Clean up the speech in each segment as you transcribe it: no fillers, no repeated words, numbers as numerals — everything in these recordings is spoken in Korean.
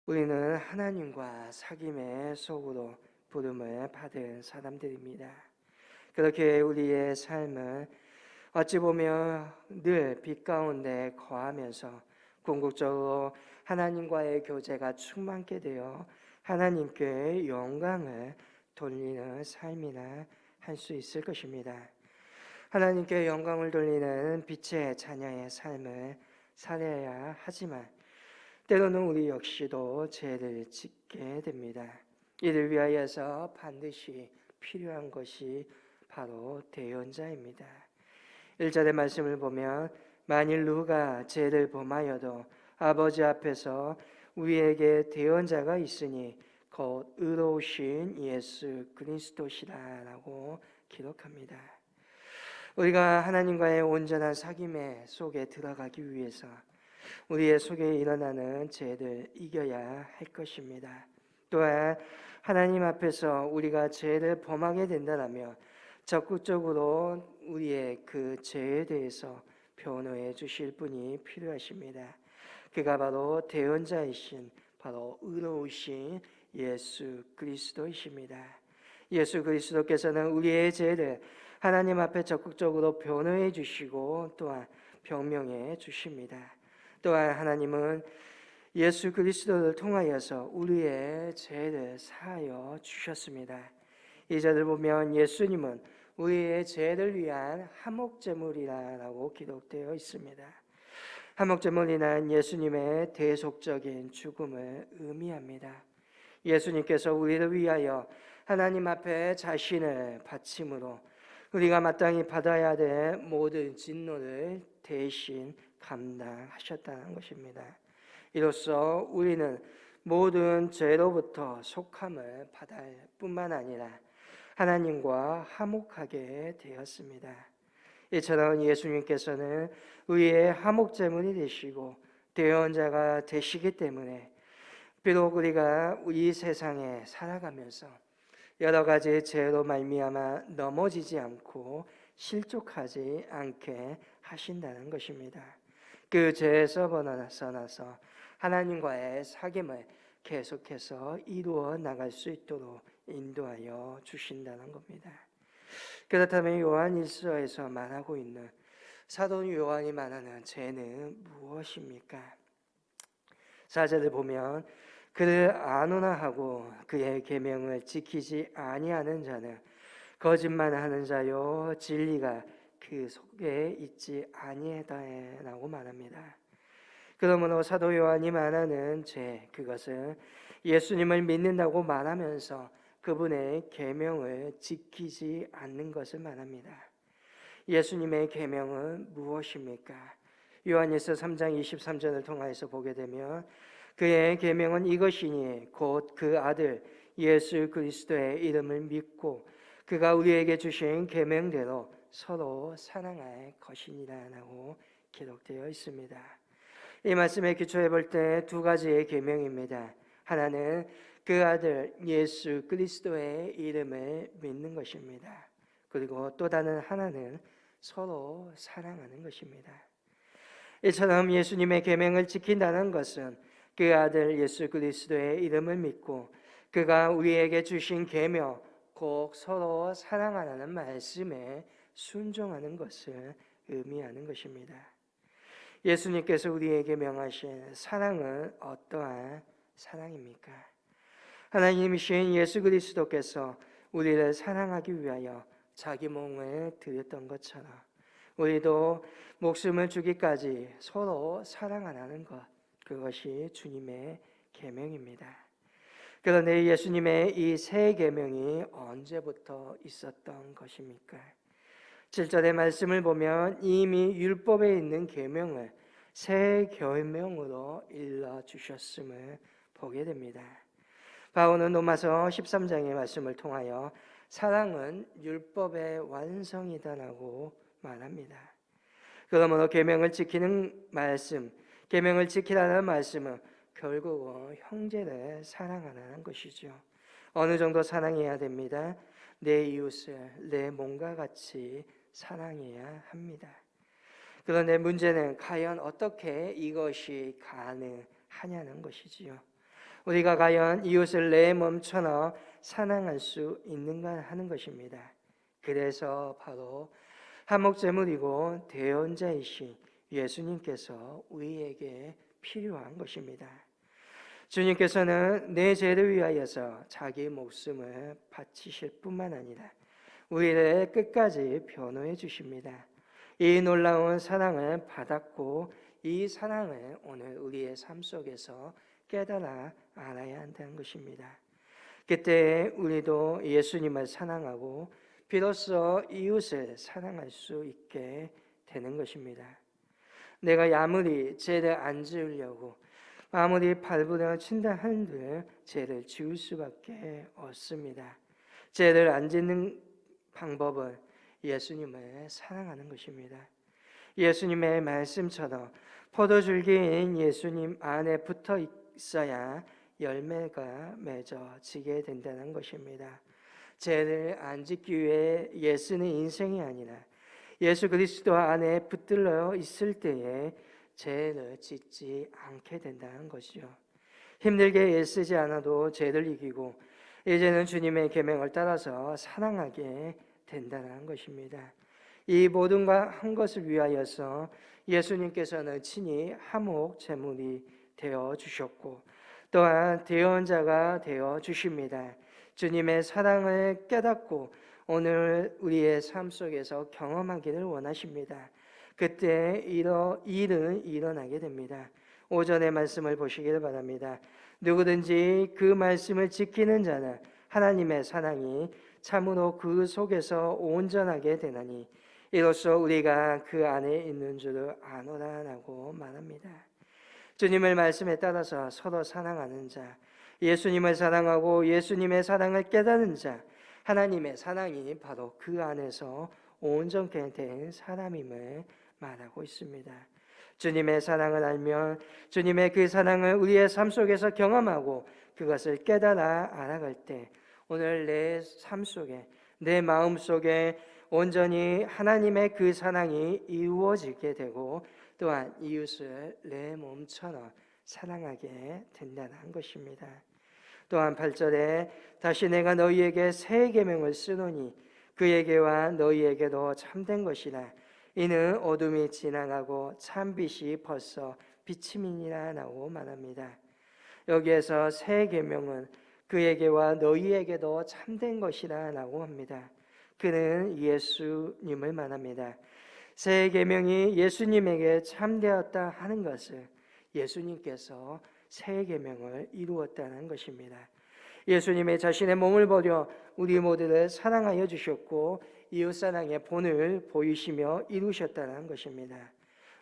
우리는 하나님과 사귐의 속으로 부름을 받은 사람들입니다. 그렇게 우리의 삶은 어찌 보면 늘 빛 가운데 거하면서 궁극적으로 하나님과의 교제가 충만케 되어 하나님께 영광을 돌리는 삶이나 할 수 있을 것입니다. 하나님께 영광을 돌리는 빛의 자녀의 삶을 살아야 하지만 때로는 우리 역시도 죄를 짓게 됩니다. 이를 위하여서 반드시 필요한 것이 바로 대언자입니다. 1절의 말씀을 보면 만일 누가 죄를 범하여도 아버지 앞에서 우리에게 대언자가 있으니 곧 의로우신 예수 그리스도시라라고 기록합니다. 우리가 하나님과의 온전한 사귐의 속에 들어가기 위해서 우리의 속에 일어나는 죄를 이겨야 할 것입니다. 또한 하나님 앞에서 우리가 죄를 범하게 된다면 적극적으로 우리의 그 죄에 대해서 변호해 주실 분이 필요하십니다. 그가 바로 대언자이신 바로 의로우신 예수 그리스도이십니다. 예수 그리스도께서는 우리의 죄를 하나님 앞에 적극적으로 변호해 주시고 또한 병명해 주십니다. 또한 하나님은 예수 그리스도를 통하여서 우리의 죄를 사하여 주셨습니다. 이 절을 보면 예수님은 우리의 죄를 위한 화목제물이라고 기록되어 있습니다. 화목제물이란 예수님의 대속적인 죽음을 의미합니다. 예수님께서 우리를 위하여 하나님 앞에 자신을 바침으로 우리가 마땅히 받아야 될 모든 진노를 대신 감당하셨다는 것입니다. 이로써 우리는 모든 죄로부터 속함을 받을 뿐만 아니라 하나님과 화목하게 되었습니다. 이처럼 예수님께서는 우리의 화목제물이 되시고 대언자가 되시기 때문에 비록 우리가 이 세상에 살아가면서 여러 가지 죄로 말미암아 넘어지지 않고 실족하지 않게 하신다는 것입니다. 그 죄에서 벗어나서 하나님과의 사귐을 계속해서 이루어 나갈 수 있도록 인도하여 주신다는 겁니다. 그렇다면 요한일서에서 말하고 있는 사도 요한이 말하는 죄는 무엇입니까? 4절을 보면 그를 아노나 하고 그의 계명을 지키지 아니하는 자는 거짓말하는 자요 진리가 그 속에 있지 아니하다라고 말합니다. 그러므로 사도 요한이 말하는 죄, 그것은 예수님을 믿는다고 말하면서 그분의 계명을 지키지 않는 것을 말합니다. 예수님의 계명은 무엇입니까? 요한일서 3장 23절을 통하여서 보게 되면 그의 계명은 이것이니 곧 그 아들 예수 그리스도의 이름을 믿고 그가 우리에게 주신 계명대로 서로 사랑할 것이니라라고 기록되어 있습니다. 이 말씀에 기초해 볼 때 두 가지의 계명입니다. 하나는 그 아들 예수 그리스도의 이름을 믿는 것입니다. 그리고 또 다른 하나는 서로 사랑하는 것입니다. 이처럼 예수님의 계명을 지킨다는 것은 그 아들 예수 그리스도의 이름을 믿고 그가 우리에게 주신 계명 곧 서로 사랑하라는 말씀에 순종하는 것을 의미하는 것입니다. 예수님께서 우리에게 명하신 사랑은 어떠한 사랑입니까? 하나님이신 예수 그리스도께서 우리를 사랑하기 위하여 자기 몸을 드렸던 것처럼 우리도 목숨을 주기까지 서로 사랑하라는 것, 그것이 주님의 계명입니다. 그런데 예수님의 이 세 계명이 언제부터 있었던 것입니까? 7절의 말씀을 보면 이미 율법에 있는 계명을 새 계명으로 일러 주셨음을 보게 됩니다. 바울은 로마서 13장의 말씀을 통하여 사랑은 율법의 완성이다라고 말합니다. 그러므로 계명을 지키는 말씀, 계명을 지키라는 말씀은 결국은 형제를 사랑하라는 것이죠. 어느 정도 사랑해야 됩니다. 내 이웃을 내 몸과 같이 사랑해야 합니다. 그런데 문제는 과연 어떻게 이것이 가능하냐는 것이지요. 우리가 과연 이웃을 내 몸처럼 사랑할 수 있는가 하는 것입니다. 그래서 바로 한목제물이고 대언자이신 예수님께서 우리에게 필요한 것입니다. 주님께서는 내 죄를 위하여서 자기 목숨을 바치실 뿐만 아니라 우리를 끝까지 변호해 주십니다. 이 놀라운 사랑을 받았고 이 사랑을 오늘 우리의 삶 속에서 깨달아 알아야 한다는 것입니다. 그때 우리도 예수님을 사랑하고 비로소 이웃을 사랑할 수 있게 되는 것입니다. 내가 아무리 죄를 안 지으려고 아무리 발부려 친다 한들 죄를 지을 수밖에 없습니다. 죄를 안 짓는 방법은 예수님을 사랑하는 것입니다. 예수님의 말씀처럼 포도줄기인 예수님 안에 붙어 있어야 열매가 맺어지게 된다는 것입니다. 죄를 안 짓기 위해 애쓰는 인생이 아니라 예수 그리스도 안에 붙들려 있을 때에 죄를 짓지 않게 된다는 것이죠. 힘들게 애쓰지 않아도 죄를 이기고 이제는 주님의 계명을 따라서 사랑하게 된다는 것입니다. 이 모든 한 것을 위하여서 예수님께서는 친히 화목 제물이 되어 주셨고 또한 대언자가 되어 주십니다. 주님의 사랑을 깨닫고 오늘 우리의 삶 속에서 경험하기를 원하십니다. 그때 일은 일어나게 됩니다. 오전의 말씀을 보시기를 바랍니다. 누구든지 그 말씀을 지키는 자는 하나님의 사랑이 참으로 그 속에서 온전하게 되나니 이로써 우리가 그 안에 있는 줄을 아노라라고 말합니다. 주님의 말씀에 따라서 서로 사랑하는 자, 예수님을 사랑하고 예수님의 사랑을 깨닫는 자, 하나님의 사랑이 바로 그 안에서 온전케 된 사람임을 말하고 있습니다. 주님의 사랑을 알면 주님의 그 사랑을 우리의 삶 속에서 경험하고 그것을 깨달아 알아갈 때 오늘 내 삶 속에 내 마음 속에 온전히 하나님의 그 사랑이 이루어지게 되고 또한 이웃을 내 몸처럼 사랑하게 된다는 것입니다. 또한 8절에 다시 내가 너희에게 새 계명을 쓰노니 그에게와 너희에게도 참된 것이라 이는 어둠이 지나가고 참빛이 벌써 비침이니라 라고 말합니다. 여기에서 새 계명은 그에게와 너희에게도 참된 것이라 라고 합니다. 그는 예수님을 말합니다. 새 계명이 예수님에게 참되었다 하는 것을 예수님께서 새 계명을 이루었다는 것입니다. 예수님의 자신의 몸을 버려 우리 모두를 사랑하여 주셨고 이웃사랑의 본을 보이시며 이루셨다는 것입니다.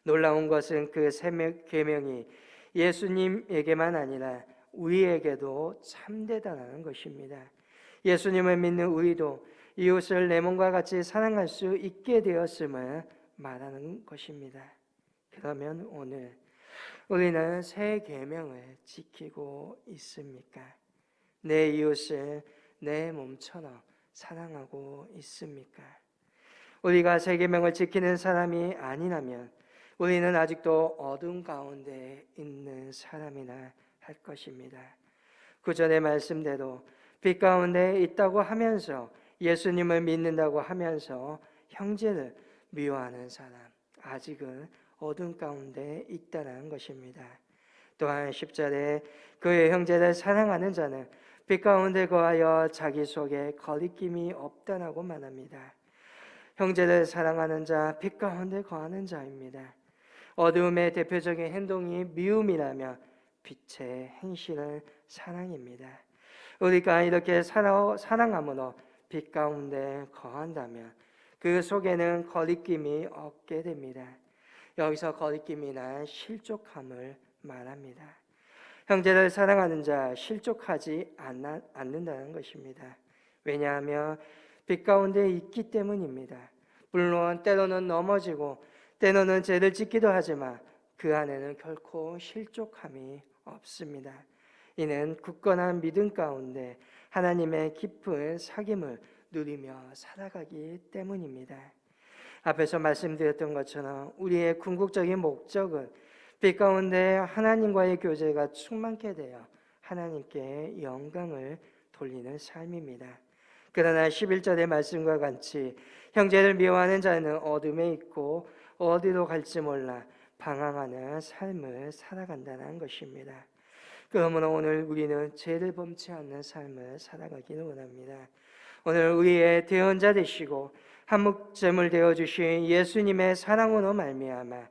놀라운 것은 그 새 계명이 예수님에게만 아니라 우리에게도 참되다는 것입니다. 예수님을 믿는 우리도 이웃을 내 몸과 같이 사랑할 수 있게 되었음을 말하는 것입니다. 그러면 오늘 우리는 새 계명을 지키고 있습니까? 내 이웃을 내 몸처럼 사랑하고 있습니까? 우리가 새 계명을 지키는 사람이 아니라면 우리는 아직도 어둠 가운데 있는 사람이나 할 것입니다. 구절의 말씀대로 빛 가운데 있다고 하면서 예수님을 믿는다고 하면서 형제를 미워하는 사람, 아직은 어둠 가운데 있다는 것입니다. 또한 10절에 그의 형제를 사랑하는 자는 빛 가운데 거하여 자기 속에 거리낌이 없다라고 말합니다. 형제를 사랑하는 자, 빛 가운데 거하는 자입니다. 어두움의 대표적인 행동이 미움이라면 빛의 행실은 사랑입니다. 우리가 이렇게 사랑함으로 빛 가운데 거한다면 그 속에는 거리낌이 없게 됩니다. 여기서 거리낌이나 실족함을 말합니다. 형제를 사랑하는 자 실족하지 않는다는 것입니다. 왜냐하면 빛 가운데 있기 때문입니다. 물론 때로는 넘어지고 때로는 죄를 짓기도 하지만 그 안에는 결코 실족함이 없습니다. 이는 굳건한 믿음 가운데 하나님의 깊은 사귐을 누리며 살아가기 때문입니다. 앞에서 말씀드렸던 것처럼 우리의 궁극적인 목적은 빛 가운데 하나님과의 교제가 충만케 되어 하나님께 영광을 돌리는 삶입니다. 그러나 11절의 말씀과 같이 형제를 미워하는 자는 어둠에 있고 어디로 갈지 몰라 방황하는 삶을 살아간다는 것입니다. 그러므로 오늘 우리는 죄를 범치 않는 삶을 살아가기를 원합니다. 오늘 우리의 대언자 되시고 한목제물 되어 주신 예수님의 사랑으로 말미암아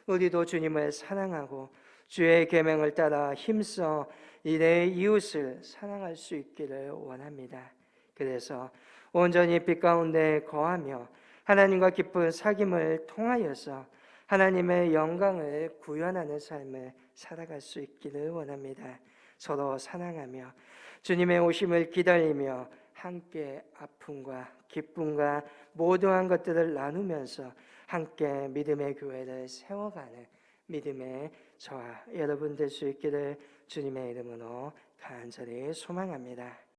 우리도 주님을 사랑하고 주의 계명을 따라 힘써 내 이웃을 사랑할 수 있기를 원합니다. 그래서 온전히 빛 가운데 거하며 하나님과 깊은 사귐을 통하여서 하나님의 영광을 구현하는 삶을 살아갈 수 있기를 원합니다. 서로 사랑하며 주님의 오심을 기다리며 함께 아픔과 기쁨과 모두한 것들을 나누면서 함께 믿음의 교회를 세워가는 믿음의 저와 여러분 될 수 있기를 주님의 이름으로 간절히 소망합니다.